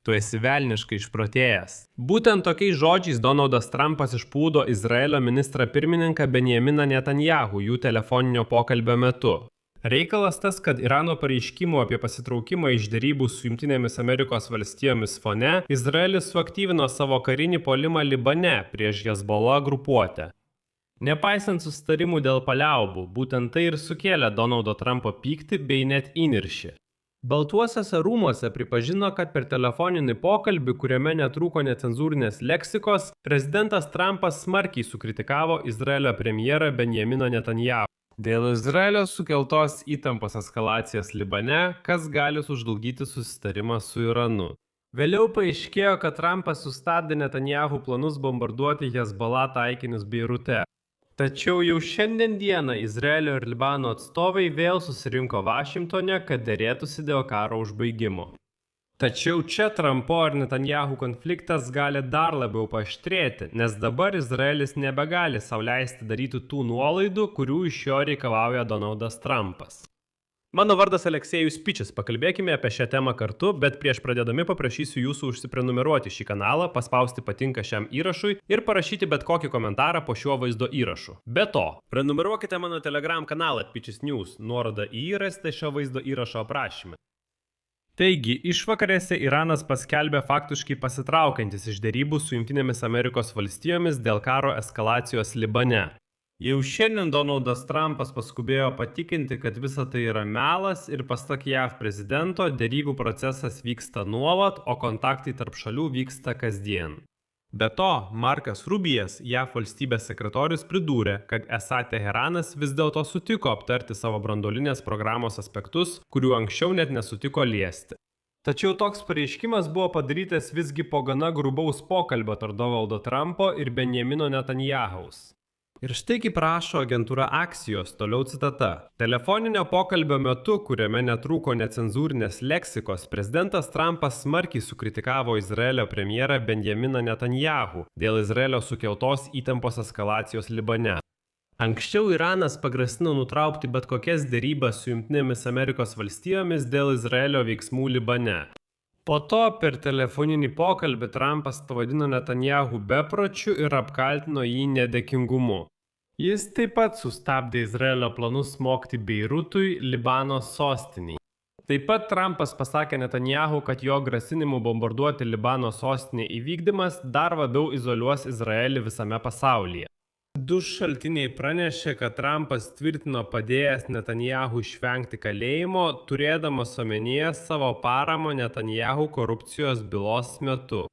Tu esi velniškai išprotėjęs. Būtent tokiais žodžiais Donaldas Trumpas išplūdo Izraelio ministrą pirmininką Benjaminą Netanyahu jų telefoninio pokalbio metu. Reikalas tas, kad Irano pareiškimų apie pasitraukimą iš derybų su Jungtinėmis Amerikos valstijomis fone Izraelis suaktyvino savo karinį puolimą Libane prieš Hezbollah grupuotę. Nepaisant susitarimų dėl paliaubų, būtent tai ir sukėlė Donaldo Trumpo pyktį bei net įniršį. Baltuosiuose rūmuose pripažino, kad per telefoninį pokalbį, kuriame netrūko necenzūrinės leksikos, prezidentas Trumpas smarkiai sukritikavo Izraelio premjerą Benjaminą Netanyahu. Dėl Izraelio sukeltos įtampos eskalacijos Libane, kas gali sužlugdyti susitarimą su Iranu. Vėliau paaiškėjo, kad Trumpas sustabdė Netanyahu planus bombarduoti Hezbollah taikinius Beirute. Tačiau jau šiandien dieną Izraelio ir Libano atstovai vėl susirinko Vašingtone, kad derėtųsi dėl karo užbaigimo. Tačiau čia Trumpo ir Netanyahu konfliktas gali dar labiau paaštrėti, nes dabar Izraelis nebegali sau leisti daryti tų nuolaidų, kurių iš jo reikalauja Donaldas Trumpas. Mano vardas Aleksejus Pičis, pakalbėkime apie šią temą kartu, bet prieš pradėdami paprašysiu jūsų užsiprenumeruoti šį kanalą, paspausti patinka šiam įrašui ir parašyti bet kokį komentarą po šiuo vaizdo įrašu. Be to, prenumeruokite mano Telegram kanalą Pičis News, nuorodą į jį rasite šio vaizdo įrašo aprašyme. Taigi, išvakarėse Iranas paskelbė faktiškai pasitraukiantis iš derybų su Jungtinėmis Amerikos valstijomis dėl karo eskalacijos Libane. Jau šiandien Donaldas Trumpas paskubėjo patikinti, kad visa tai yra melas ir pasak JAV prezidento, derybų procesas vyksta nuolat, o kontaktai tarp šalių vyksta kasdien. Be to, Markas Rubijas, JAV valstybės sekretorius, pridūrė, kad esą Teheranas vis dėlto sutiko aptarti savo branduolinės programos aspektus, kurių anksčiau net nesutiko liesti. Tačiau toks pareiškimas buvo padarytas visgi po gana grubaus pokalbio tarp Donaldo Trumpo ir Benjamino Netanyahaus. Ir štai kaip rašo agentūra Axios, toliau citata. Telefoninio pokalbio metu, kuriame netrūko necenzūrinės leksikos, prezidentas Trumpas smarkiai sukritikavo Izraelio premjerą Benjaminą Netanyahu dėl Izraelio sukeltos įtampos eskalacijos Libane. Anksčiau Iranas pagrasino nutraukti bet kokias derybas su Jungtinėmis Amerikos valstijomis dėl Izraelio veiksmų Libane. Po to per telefoninį pokalbį Trumpas pavadino Netanyahu bepročiu ir apkaltino jį nedėkingumu. Jis taip pat sustabdė Izraelio planus smogti Beirutui, Libano sostiniai. Taip pat Trumpas pasakė Netanyahu, kad jo grasinimų bombarduoti Libano sostinę įvykdymas dar labiau izoliuos Izraelį visame pasaulyje. Du šaltiniai pranešė, kad Trumpas tvirtino padėjęs Netanyahu išvengti kalėjimo, turėdamas omenyje savo paramą Netanyahu korupcijos bylos metu.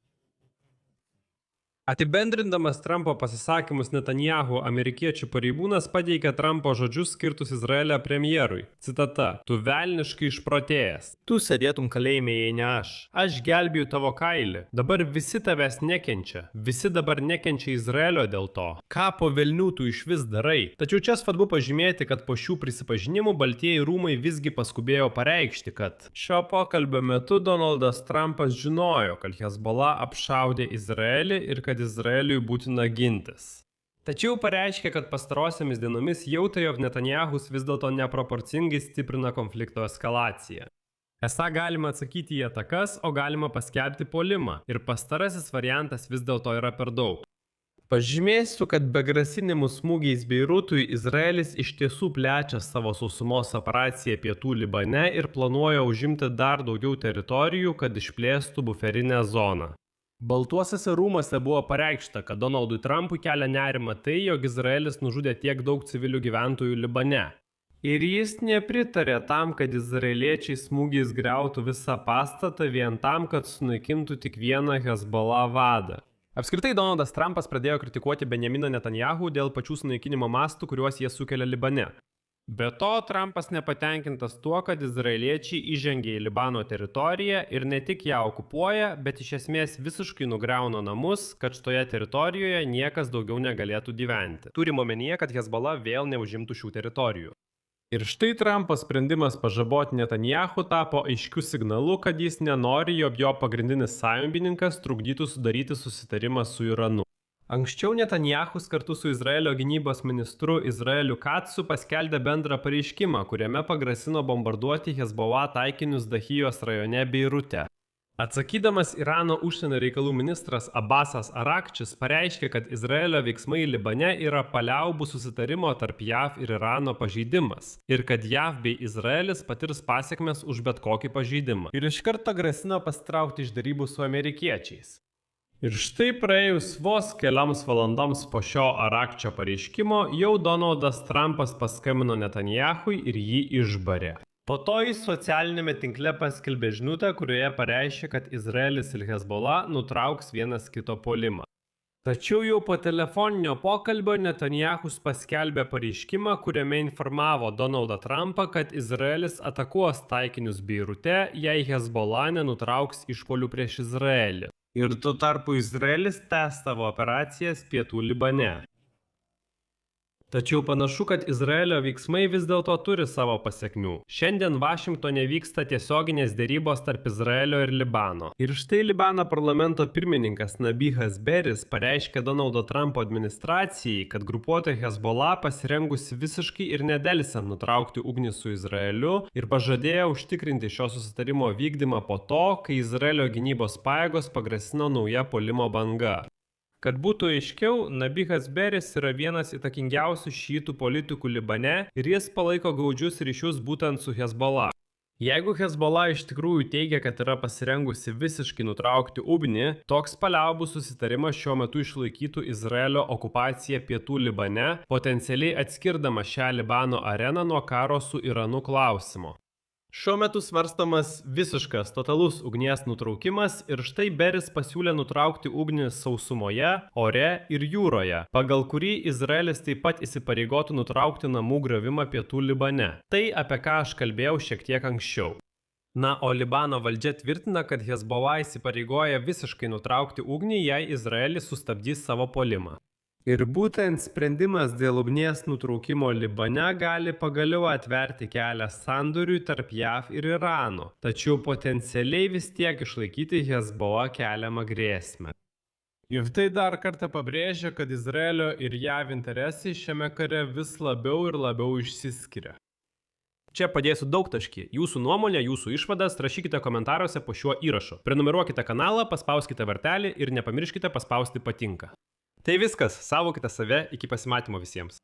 Apibendrindamas Trumpo pasisakymus Netanyahu, amerikiečių pareigūnas pateikė Trumpo žodžius skirtus Izraelio premjerui. Citata: "Tu velniškai išprotėjęs. Tu sėdėtum kalėjime, jei ne aš. Aš gelbėjau tavo kailį. Dabar visi tavęs nekenčia. Visi dabar nekenčia Izraelio dėl to. Ką po velnių tu išvis darai?" Tačiau čia svarbu pažymėti, kad po šių prisipažinimų Baltieji rūmai visgi paskubėjo pareikšti, kad šio pokalbio metu Donaldas Trumpas žinojo, kad Hezbollah apšaudė Izraelį ir kad Izraeliui būtina gintis. Tačiau pareiškė, kad pastarosiamis dienomis jautė, jog Netanyahus vis dėlto neproporcingai stiprina konflikto eskalaciją. Esą galima atsakyti į atakas, o galima paskelbti puolimą, ir pastarasis variantas vis dėlto yra per daug. Pažymėsiu, kad be grasinimų smūgiais Beirutui Izraelis iš tiesų plečia savo sausumos operaciją pietų Libane ir planuoja užimti dar daugiau teritorijų, kad išplėstų buferinę zoną. Baltuosiuose rūmuose buvo pareikšta, kad Donaldui Trumpui kelia nerimą tai, jog Izraelis nužudė tiek daug civilių gyventojų Libane. Ir jis nepritarė tam, kad izraeliečiai smūgiais griautų visą pastatą vien tam, kad sunaikintų tik vieną Hezbollah vadą. Apskritai, Donaldas Trumpas pradėjo kritikuoti Benjaminą Netanyahu dėl pačių sunaikinimo mastų, kuriuos jie sukelia Libane. Be to, Trumpas nepatenkintas tuo, kad izraeliečiai įžengė į Libano teritoriją ir ne tik ją okupuoja, bet iš esmės visiškai nugriauna namus, kad šitoje teritorijoje niekas daugiau negalėtų gyventi. Turime omenyje, kad Hezbollah vėl neužimtų šių teritorijų. Ir štai Trumpo sprendimas pažaboti Netanyahu tapo aiškiu signalu, kad jis nenori, jog jo pagrindinis sąjungininkas trukdytų sudaryti susitarimą su Iranu. Anksčiau Netanyahus kartu su Izraelio gynybos ministru Izraeliu Katzu paskelbė bendrą pareiškimą, kuriame pagrasino bombarduoti Hezbollah taikinius Dahijos rajone Beirute. Atsakydamas Irano užsienio reikalų ministras Abbasas Arakčis pareiškė, kad Izraelio veiksmai Libane yra paliaubų susitarimo tarp JAV ir Irano pažeidimas ir kad JAV bei Izraelis patirs pasekmes už bet kokį pažeidimą. Ir iš karto grasino pasitraukti iš derybų su amerikiečiais. Ir štai praėjus vos kelioms valandoms po šio Arakčio pareiškimo, jau Donaldas Trumpas paskambino Netanyahui ir jį išbarė. Po to jis socialinėme tinkle paskelbė žinutę, kurioje pareiškė, kad Izraelis ir Hezbollah nutrauks vienas kito puolimą. Tačiau jau po telefoninio pokalbio Netanyahus paskelbė pareiškimą, kuriame informavo Donaldą Trumpą, kad Izraelis atakuos taikinius Beirute, jei Hezbollah nenutrauks išpuolių prieš Izraelį. Ir tuo tarpu Izraelis tęs savo operacijas pietų Libane. Tačiau panašu, kad Izraelio veiksmai vis dėlto turi savo pasekmių. Šiandien Vašingtone vyksta tiesioginės derybos tarp Izraelio ir Libano. Ir štai Libano parlamento pirmininkas Nabihas Beris pareiškė Donaldo Trumpo administracijai, kad grupuotė Hezbollah pasirengusi visiškai ir nedelsiant nutraukti ugnį su Izraeliu ir pažadėjo užtikrinti šio susitarimo vykdymą po to, kai Izraelio gynybos pajėgos pagrasino nauja puolimo banga. Kad būtų aiškiau, Nabihas Beris yra vienas įtakingiausių šiitų politikų Libane ir jis palaiko glaudžius ryšius būtent su Hezbollah. Jeigu Hezbollah iš tikrųjų teigia, kad yra pasirengusi visiškai nutraukti ugnį, toks paliaubų susitarimas šiuo metu išlaikytų Izraelio okupaciją pietų Libane, potencialiai atskirdama šią Libano areną nuo karo su Iranu klausimo. Šiuo metu svarstomas visiškas totalus ugnies nutraukimas ir štai Beris pasiūlė nutraukti ugnį sausumoje, ore ir jūroje, pagal kurį Izraelis taip pat įsipareigotų nutraukti namų griovimą pietų Libane. Tai, apie ką aš kalbėjau šiek tiek anksčiau. Na, o Libano valdžia tvirtina, kad Hezbollah įsipareigoja visiškai nutraukti ugnį, jei Izraelis sustabdys savo puolimą. Ir būtent sprendimas dėl ugnies nutraukimo Libane gali pagaliau atverti kelią sandoriui tarp JAV ir Irano, tačiau potencialiai vis tiek išlaikyti Hezbollah keliamą grėsmę. Ir tai dar kartą pabrėžia, kad Izraelio ir JAV interesai šiame kare vis labiau ir labiau išsiskiria. Čia padėsiu daugtaškį. Jūsų nuomonę, jūsų išvadas rašykite komentaruose po šiuo įrašu. Prenumeruokite kanalą, paspauskite vartelį ir nepamirškite paspausti patinka. Tai viskas, saugokite save, iki pasimatymo visiems.